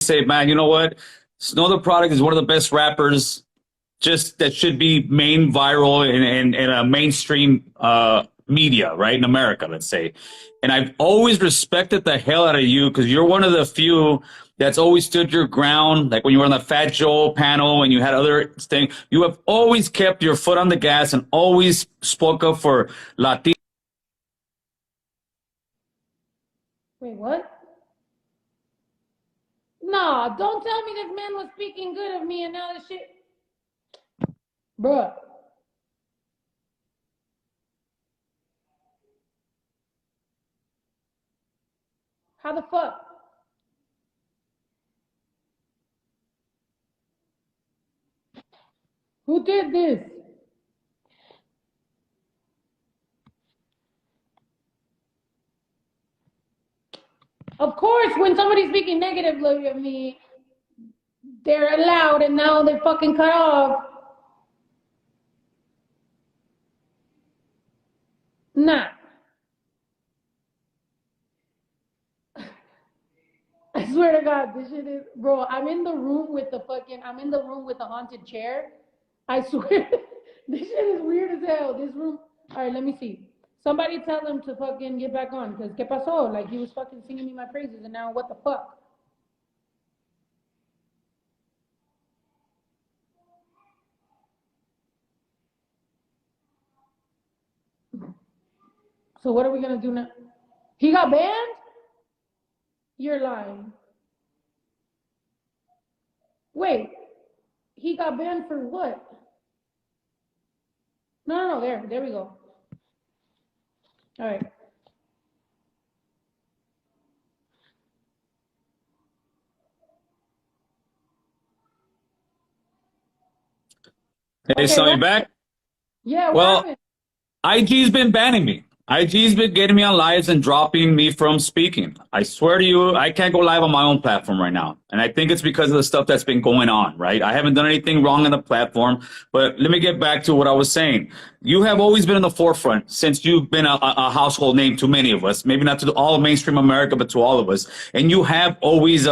say, man, you know what? Snow the Product is one of the best rappers, just that should be main viral in a mainstream media, right? In America, let's say. And I've always respected the hell out of you because you're one of the few that's always stood your ground. Like when you were on the Fat Joe panel and you had other things, you have always kept your foot on the gas and always spoke up for Latino. Wait, what? Nah, don't tell me this man was speaking good of me and now this shit. Bruh. How the fuck? Who did this? Of course, when somebody's speaking negatively of me, they're allowed and now they're fucking cut off. Nah. I swear to God, this shit is, bro, I'm in the room with the haunted chair. I swear, this shit is weird as hell. This room, all right, let me see. Somebody tell him to fucking get back on, because ¿qué pasó? Like, he was fucking singing me my praises, and now what the fuck? So what are we gonna do now? He got banned? You're lying. Wait, he got banned for what? No, there we go. All right. Hey, so you back? Yeah, well, IG's been banning me. IG's been getting me on lives and dropping me from speaking. I swear to you, I can't go live on my own platform right now. And I think it's because of the stuff that's been going on, right? I haven't done anything wrong on the platform, but let me get back to what I was saying. You have always been in the forefront since you've been a household name to many of us, maybe not to all of mainstream America, but to all of us. And you have always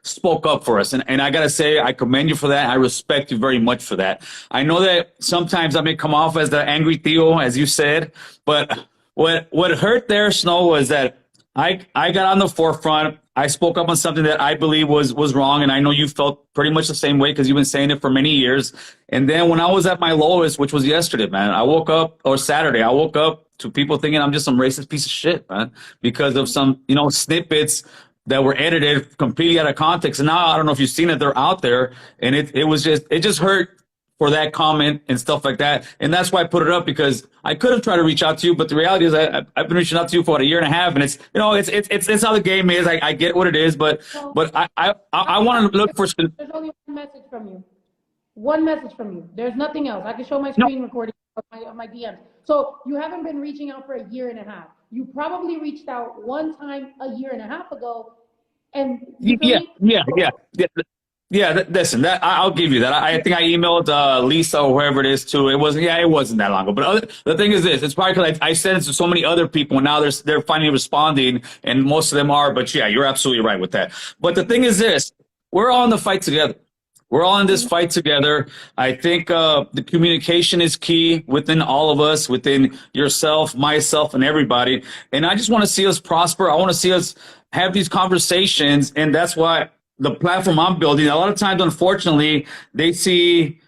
spoke up for us. And I got to say, I commend you for that. I respect you very much for that. I know that sometimes I may come off as the angry Theo, as you said, but what hurt there, Snow, was that I got on the forefront. I spoke up on something that I believe was wrong, and I know you felt pretty much the same way because you've been saying it for many years. And then when I was at my lowest, which was yesterday, man, I woke up, or Saturday, I woke up to people thinking I'm just some racist piece of shit, man, because of some, snippets that were edited completely out of context. And now I don't know if you've seen it, they're out there, and it just hurt for that comment and stuff like that. And that's why I put it up, because I could have tried to reach out to you, but the reality is I've been reaching out to you for a year and a half, and it's how the game is. I get what it is, but I want to look for. There's only one message from you. One message from you. There's nothing else. I can show my screen recording of my DMs. So you haven't been reaching out for a year and a half. You probably reached out one time a year and a half ago, and Yeah, listen, I'll give you that. I think I emailed Lisa or whoever it is too. It wasn't that long ago. But the thing is this: it's probably because I sent it to so many other people, and now they're finally responding, and most of them are. But yeah, you're absolutely right with that. But the thing is this: we're all in the fight together. We're all in this fight together. I think the communication is key within all of us, within yourself, myself, and everybody. And I just want to see us prosper. I want to see us have these conversations, and that's why the platform I'm building, a lot of times, unfortunately, they see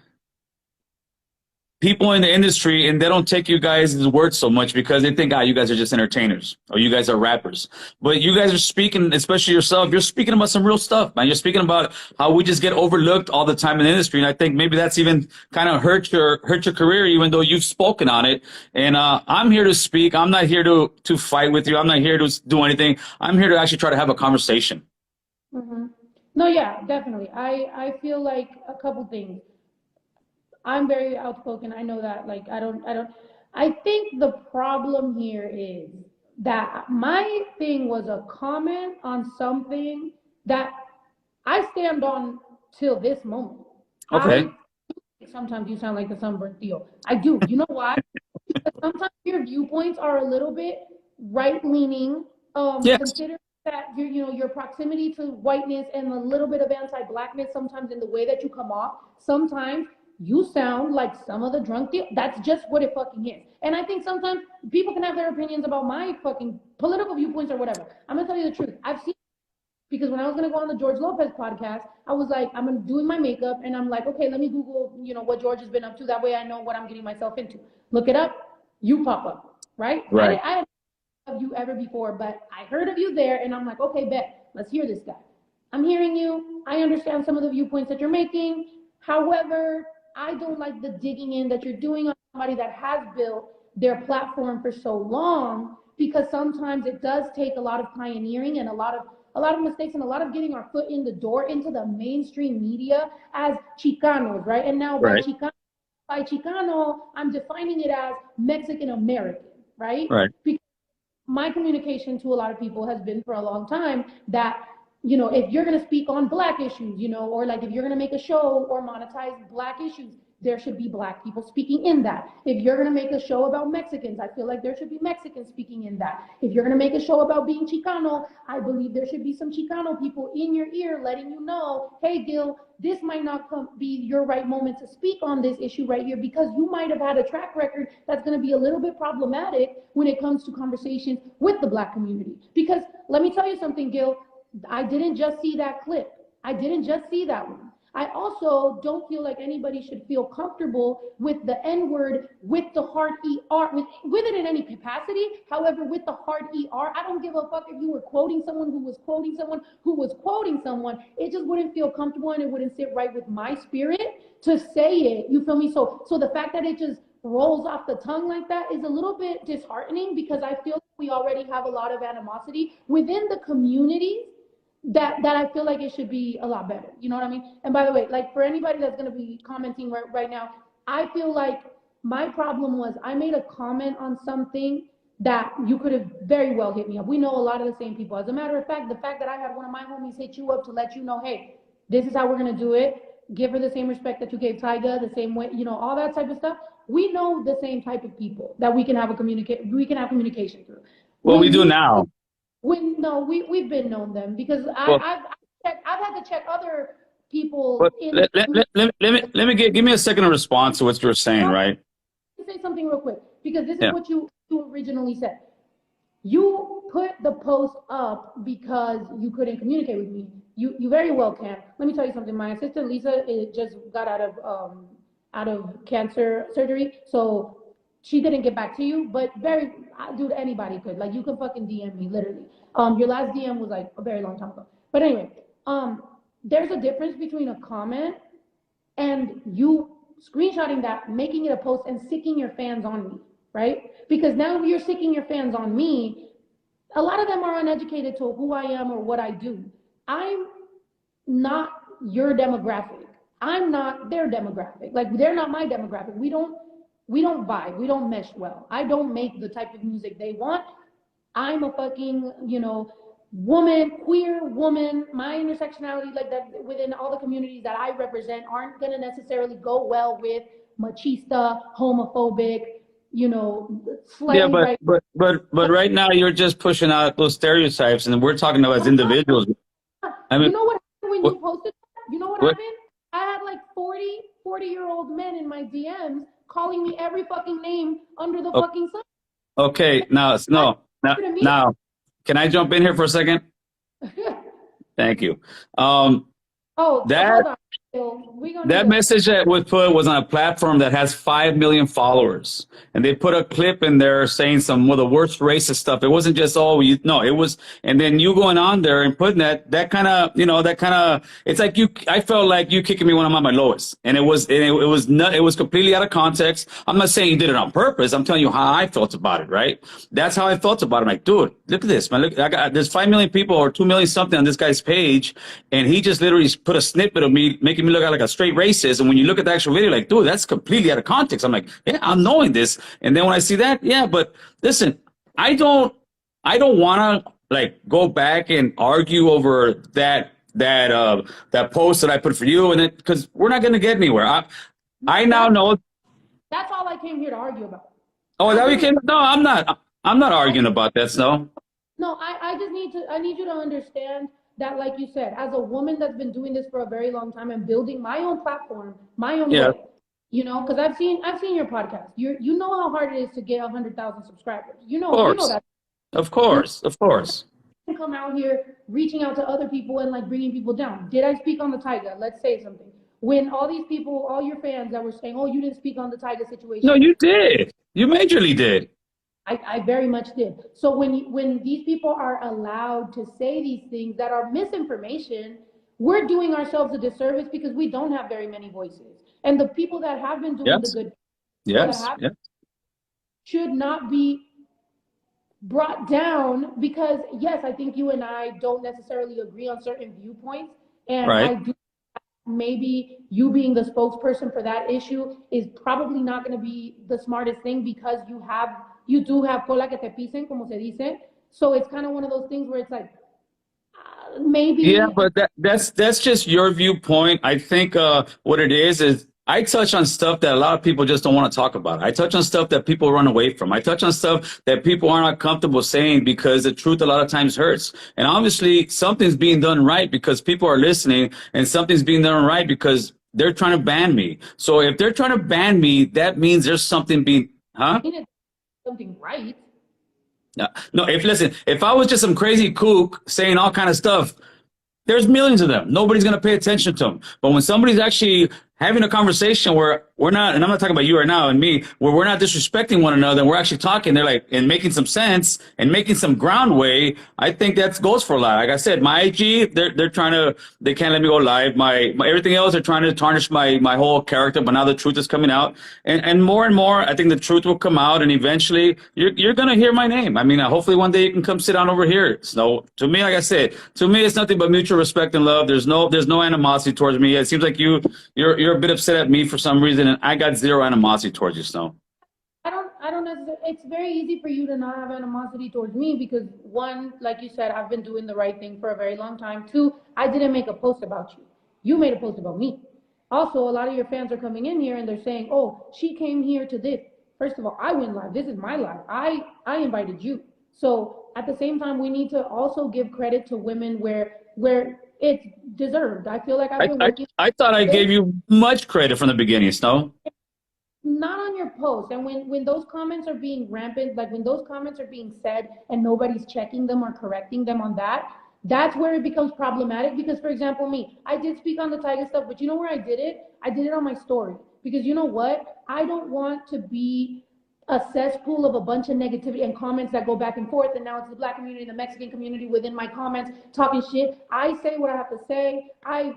people in the industry and they don't take you guys' words so much because they think, you guys are just entertainers or you guys are rappers. But you guys are speaking, especially yourself, you're speaking about some real stuff, man. You're speaking about how we just get overlooked all the time in the industry. And I think maybe that's even kind of hurt your career, even though you've spoken on it. And I'm here to speak. I'm not here to fight with you. I'm not here to do anything. I'm here to actually try to have a conversation. Mm-hmm. No, yeah, definitely. I feel like a couple things. I'm very outspoken. I know that. Like, I think the problem here is that my thing was a comment on something that I stand on till this moment. Okay. Sometimes you sound like the sunburnt Theo. I do. You know why? Because sometimes your viewpoints are a little bit right-leaning, yes. consider that your proximity to whiteness and a little bit of anti-blackness sometimes in the way that you come off, sometimes you sound like some of the drunk deal. That's just what it fucking is. And I think sometimes people can have their opinions about my fucking political viewpoints or whatever. I'm gonna tell you the truth. I've seen, because when I was gonna go on the George Lopez podcast, I was like, I'm doing my makeup and I'm like, okay, let me Google, what George has been up to. That way I know what I'm getting myself into. Look it up, you pop up, right? Right. I had of you ever before, but I heard of you there and I'm like, okay, bet, let's hear this guy. I'm hearing you. I understand some of the viewpoints that you're making. However, I don't like the digging in that you're doing on somebody that has built their platform for so long, because sometimes it does take a lot of pioneering and a lot of mistakes and a lot of getting our foot in the door into the mainstream media as Chicanos, right? And now Right. by Chicano, I'm defining it as Mexican American, right? Right. Because my communication to a lot of people has been for a long time that, if you're going to speak on black issues, or like if you're going to make a show or monetize black issues, there should be black people speaking in that. If you're going to make a show about Mexicans, I feel like there should be Mexicans speaking in that. If you're going to make a show about being Chicano, I believe there should be some Chicano people in your ear letting you know, hey, Gil, this might not be your right moment to speak on this issue right here, because you might have had a track record that's going to be a little bit problematic when it comes to conversations with the black community. Because let me tell you something, Gil, I didn't just see that clip. I didn't just see that one. I also don't feel like anybody should feel comfortable with the N-word, with the hard ER, with it in any capacity. However, with the hard ER, I don't give a fuck if you were quoting someone who was quoting someone who was quoting someone. It just wouldn't feel comfortable and it wouldn't sit right with my spirit to say it. You feel me? So the fact that it just rolls off the tongue like that is a little bit disheartening, because I feel we already have a lot of animosity within the communities that I feel like it should be a lot better. You know what I mean? And by the way, like for anybody that's going to be commenting right now, I feel like my problem was I made a comment on something that you could have very well hit me up. We know a lot of the same people. As a matter of fact, the fact that I had one of my homies hit you up to let you know, hey, this is how we're going to do it. Give her the same respect that you gave Tyga, the same way, all that type of stuff. We know the same type of people that we can have communication through. Well, we do now. We've been known them, because I've had to check other people. Let me give me a second to respond to what you're saying, right? Let me say something real quick, because this is what you originally said. You put the post up because you couldn't communicate with me. You very well can. Let me tell you something. My assistant Lisa just got out of cancer surgery, so she didn't get back to you, but dude, anybody could. Like, you can fucking DM me, literally. Your last DM was like a very long time ago. But anyway, there's a difference between a comment and you screenshotting that, making it a post, and sicking your fans on me, right? Because now you're sicking your fans on me. A lot of them are uneducated to who I am or what I do. I'm not your demographic. I'm not their demographic. Like, they're not my demographic. We don't vibe. We don't mesh well. I don't make the type of music they want. I'm a fucking, woman, queer woman. My intersectionality, like that, within all the communities that I represent, aren't going to necessarily go well with machista, homophobic, Yeah, but right now you're just pushing out those stereotypes, and we're talking about as individuals. I mean, you know what happened when you posted that? You know what happened? I had like 40-year-old men in my DMs calling me every fucking name under the fucking sun. Okay, now, can I jump in here for a second? Thank you. Hold on. That message that was put was on a platform that has 5 million followers, and they put a clip in there saying some of the worst racist stuff. It wasn't just it was, and then you going on there and putting that kind of, it's like I felt like you kicking me when I'm at my lowest, and it was completely out of context. I'm not saying you did it on purpose. I'm telling you how I felt about it, right? That's how I felt about it. I'm like, dude, look at this, man. Look, there's 5 million people or 2 million something on this guy's page, and he just literally put a snippet of me making me look like a straight racist. And when you look at the actual video, like, dude, that's completely out of context. I'm like, yeah, I'm knowing this. And then when I see that, yeah, but listen, I don't want to like go back and argue over that post that I put for you, and then because we're not going to get anywhere. I now know. That's all I came here to argue about. Oh, that we came. No, I'm not arguing about that. No. No, I need you to understand that, like you said, as a woman that's been doing this for a very long time and building my own platform, my own Yeah, way, you know, because I've seen your podcast. You know how hard it is to get 100,000 subscribers. You know course, that. of And course, of course. I come out here reaching out to other people and like bringing people down. Did I speak on the Tyga? Let's say something. When all these people, all your fans that were saying, "Oh, you didn't speak on the Tyga No, situation," you did. You majorly did. I very much did. So when these people are allowed to say these things that are misinformation, we're doing ourselves a disservice because we don't have very many voices. And the people that have been doing the Yes, good, people that yes, have yes. should not be brought down because yes, I think you and I don't necessarily agree on certain viewpoints, and Right. I do maybe you being the spokesperson for that issue is probably not going to be the smartest thing because you do have cola que te pisen, como se dice. So it's kind of one of those things where it's like Yeah, maybe but that's just your viewpoint. I think what it is I touch on stuff that a lot of people just don't want to talk about. I touch on stuff that people run away from. I touch on stuff that people are not comfortable saying because the truth a lot of times hurts. And obviously something's being done right because people are listening, and something's being done right because they're trying to ban me. So if they're trying to ban me, that means there's something being, huh? it's something right. No, no, if listen, if I was just some crazy kook saying all kind of stuff, there's millions of them. Nobody's going to pay attention to them. But when somebody's actually having a conversation where we're not, and I'm not talking about you right now and me, where we're not disrespecting one another and we're actually talking, they're like, and making some sense and making some ground way, I think that goes for a lot. Like I said, my IG, they're trying to, they can't let me go live. My everything else, they're trying to tarnish my whole character, but now the truth is coming out. And more, I think the truth will come out, and eventually you're going to hear my name. I mean, hopefully one day you can come sit down over here. So to me, like I said, to me, it's nothing but mutual respect and love. There's no animosity towards me. It seems like you're a bit upset at me for some reason, and I got zero animosity towards you, Snow. I don't necessarily, it's very easy for you to not have animosity towards me because one, like you said, I've been doing the right thing for a very long time. Two, I didn't make a post about you. You made a post about me. Also, a lot of your fans are coming in here and they're saying, "Oh, she came here to this." First of all, I went live. This is my live. I invited you. So at the same time, we need to also give credit to women where it's deserved. I feel like I've I, been I, working I thought I gave you much credit from the beginning, Snow. not on your post. And when those comments are being rampant, like when those comments are being said and nobody's checking them or correcting them on that, that's where it becomes problematic. Because for example, me, I did speak on the Tiger stuff, but you know where I did it? I did it on my story. Because you know what? I don't want to be a cesspool of a bunch of negativity and comments that go back and forth, and now it's the black community and the Mexican community within my comments talking shit. I say what I have to say. I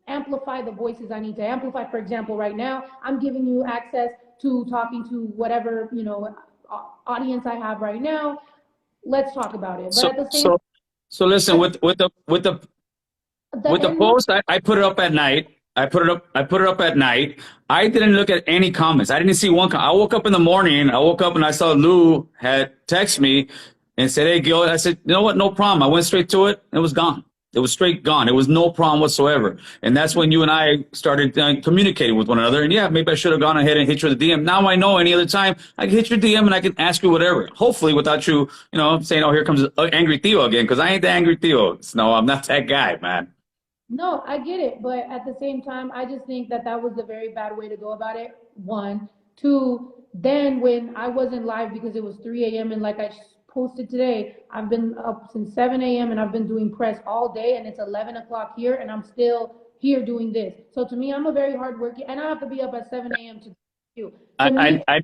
amplify the voices I need to amplify. For example, right now, I'm giving you access to talking to whatever, audience I have right now. Let's talk about it. But So at the same so so listen, time, the with the end one, post, I put it up at night. I put it up at night. I didn't look at any comments. I didn't see one I woke up in the morning. I woke up and I saw Lou had texted me and said, "Hey, Gil." I said, "You know what? No problem." I went straight to it. It was gone. It was straight gone. It was no problem whatsoever. And that's when you and I started communicating with one another. And yeah, maybe I should have gone ahead and hit you with a DM. Now I know any other time I can hit your DM and I can ask you whatever. Hopefully without you, saying, "Oh, here comes angry Theo again," because I ain't the angry Theo. No, I'm not that guy, man. no, I get it, but at the same time, I just think that that was a very bad way to go about it. One, two. Then when I wasn't live because it was 3 a.m. and like I posted today, I've been up since 7 a.m. and I've been doing press all day, and it's 11 o'clock here, and I'm still here doing this. So to me, I'm a very hard worker, and I have to be up at 7 a.m. to do. To I, me, I,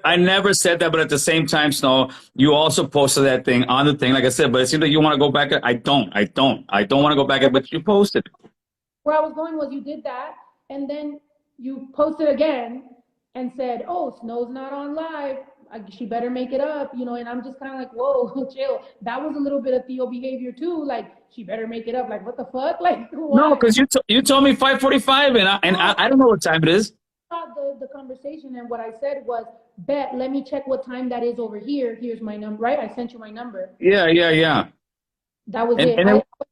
I never said that, but at the same time, Snow, you also posted that thing on the thing, like I said. But it seems like you want to go back. I don't want to go back. But you posted. where I was going was you did that, and then you posted again and said, "Oh, Snow's not on live. She better make it up," And I'm just kind of like, "Whoa, chill." That was a little bit of Theo behavior too. Like she better make it up. Like what the fuck? Like No, why? because you told me 5:45, No, I don't know what time it is. thought the conversation and what I said was, "Bet, let me check what time that is over here. Here's my number." Right? I sent you my number. Yeah. That was And it. and then, I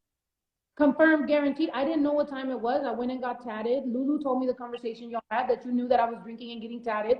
confirmed, guaranteed. I didn't know what time it was. I went and got tatted. Lulu told me the conversation y'all had that you knew that I was drinking and getting tatted.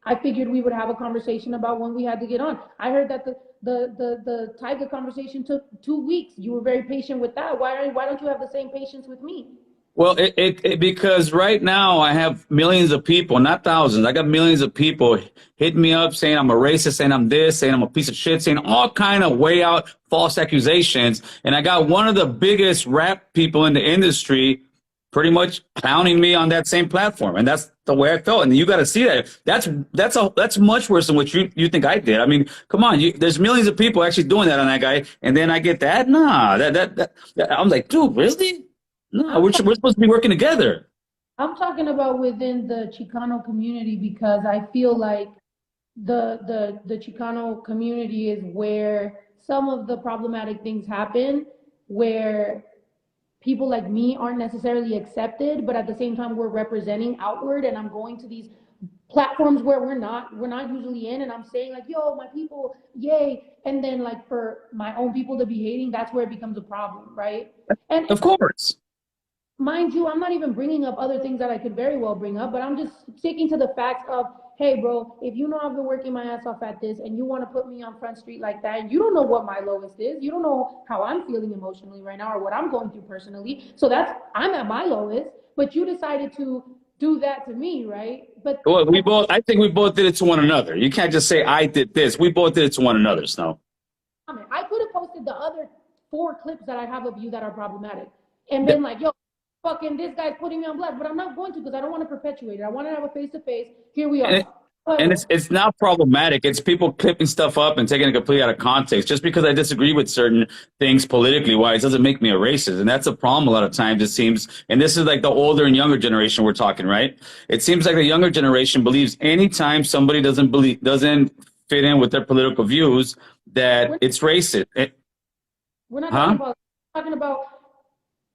I figured we would have a conversation about when we had to get on. I heard that the Tiger conversation took 2 weeks. You were very patient with that. Why don't you have the same patience with me? Well, because right now I have millions of people, not thousands. I got millions of people hitting me up saying I'm a racist, saying I'm this, saying I'm a piece of shit, saying all kind of way out false accusations. And I got one of the biggest rap people in the industry pretty much clowning me on that same platform. And that's the way I felt. And you got to see that. That's much worse than what you think I did. I mean, come on, there's millions of people actually doing that on that guy. And then I get that. Nah, that I'm like, dude, really? No, we're supposed to be working together. I'm talking about within the Chicano community because I feel like the Chicano community is where some of the problematic things happen, where people like me aren't necessarily accepted, but at the same time we're representing outward, and I'm going to these platforms where we're not usually in, and I'm saying like, yo, my people, yay, and then like for my own people to be hating, that's where it becomes a problem, right? And Of course. mind you, I'm not even bringing up other things that I could very well bring up, but I'm just sticking to the facts of, hey, bro, if you know I've been working my ass off at this and you want to put me on Front Street like that, and you don't know what my lowest is, you don't know how I'm feeling emotionally right now or what I'm going through personally. So I'm at my lowest, but you decided to do that to me, right? But Well, I think we both did it to one another. You can't just say I did this. We both did it to one another, Snow. I could have posted the other 4 clips that I have of you that are problematic and been like, yo, fucking this guy's putting me on blast, but I'm not going to because I don't want to perpetuate it. I want to have a face-to-face. Here we are. And it's not problematic. It's people clipping stuff up and taking it completely out of context. Just because I disagree with certain things politically wise doesn't make me a racist. And that's a problem a lot of times, it seems. And this is like the older and younger generation we're talking, right? It seems like the younger generation believes anytime somebody doesn't fit in with their political views that it's racist. We're not talking about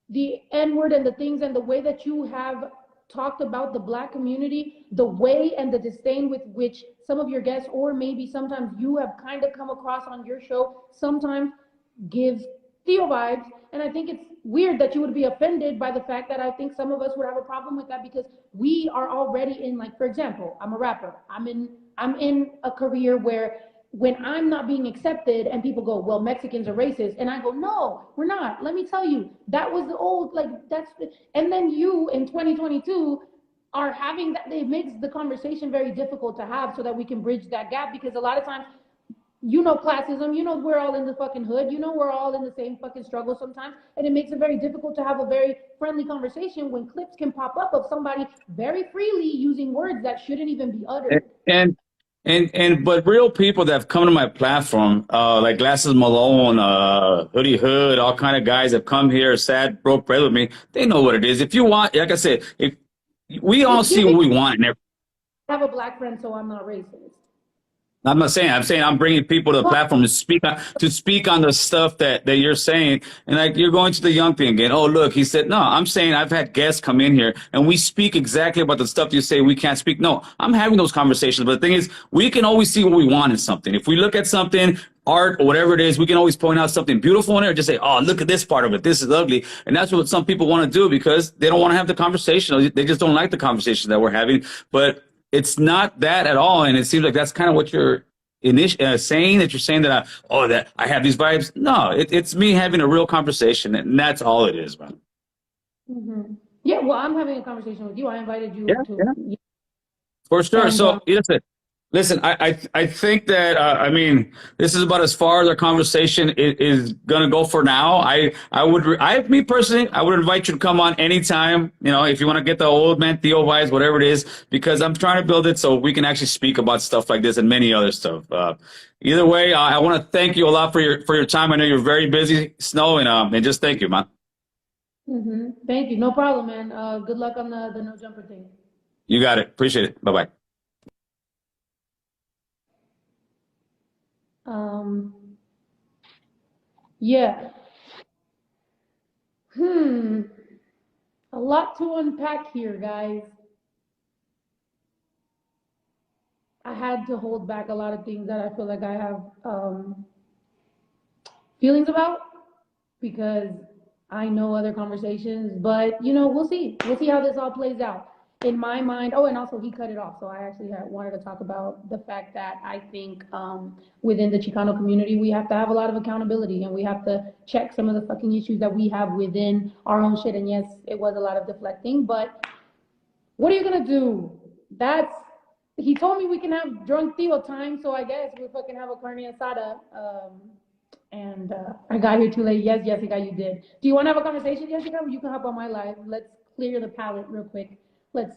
the N-word and the things and the way that you have talked about the Black community, the way and the disdain with which some of your guests, or maybe sometimes you have kind of come across on your show, sometimes gives Theo vibes. And I think it's weird that you would be offended by the fact that I think some of us would have a problem with that because we are already in, like, for example, I'm a rapper. I'm in a career where when I'm not being accepted and people go, well, Mexicans are racist. And I go, no, we're not. Let me tell you, that was the old, like, and then you in 2022 are having that. It makes the conversation very difficult to have so that we can bridge that gap because a lot of times, classism, we're all in the fucking hood, we're all in the same fucking struggle sometimes. And it makes it very difficult to have a very friendly conversation when clips can pop up of somebody very freely using words that shouldn't even be uttered. But real people that have come to my platform, like Glasses Malone, Hoodie Hood, all kind of guys that come here, sad, broke bread with me, they know what it is. If you want, like I said, if we all see what we want. I have a Black friend, so I'm not racist. I'm not saying. I'm saying I'm bringing people to the platform to speak on the stuff that you're saying. And like you're going to the young thing again. Oh, look, he said, no, I'm saying I've had guests come in here and we speak exactly about the stuff you say we can't speak. No, I'm having those conversations. But the thing is, we can always see what we want in something. If we look at something, art or whatever it is, we can always point out something beautiful in it or just say, oh, look at this part of it. This is ugly. And that's what some people want to do because they don't want to have the conversation. They just don't like the conversation that we're having. But it's not that at all. And it seems like that's kind of what you're saying, that you're saying that I have these vibes. No, it's me having a real conversation. And that's all it is, man. Mm-hmm. Yeah, well, I'm having a conversation with you. I invited you to. For sure. And, so listen, I think that, I mean, this is about as far as our conversation is going to go for now. Me personally, I would invite you to come on anytime, if you want to get the old man Theo vibes, whatever it is, because I'm trying to build it so we can actually speak about stuff like this and many other stuff. Either way, I want to thank you a lot for your time. I know you're very busy, Snow, and just thank you, man. Mm-hmm. Thank you. No problem, man. Good luck on the no jumper thing. You got it. Appreciate it. Bye-bye. Yeah. A lot to unpack here, guys. I had to hold back a lot of things that I feel like I have feelings about because I know other conversations, but we'll see. We'll see how this all plays out. in my mind, oh, and also he cut it off. So I actually wanted to talk about the fact that I think within the Chicano community, we have to have a lot of accountability and we have to check some of the fucking issues that we have within our own shit. And yes, it was a lot of deflecting, but what are you gonna do? He told me we can have drunk Theo time, so I guess we fucking have a carne asada. And I got here too late. Yes, Jessica, you did. Do you want to have a conversation, Jessica? You can hop on my live. Let's clear the palette real quick. Let's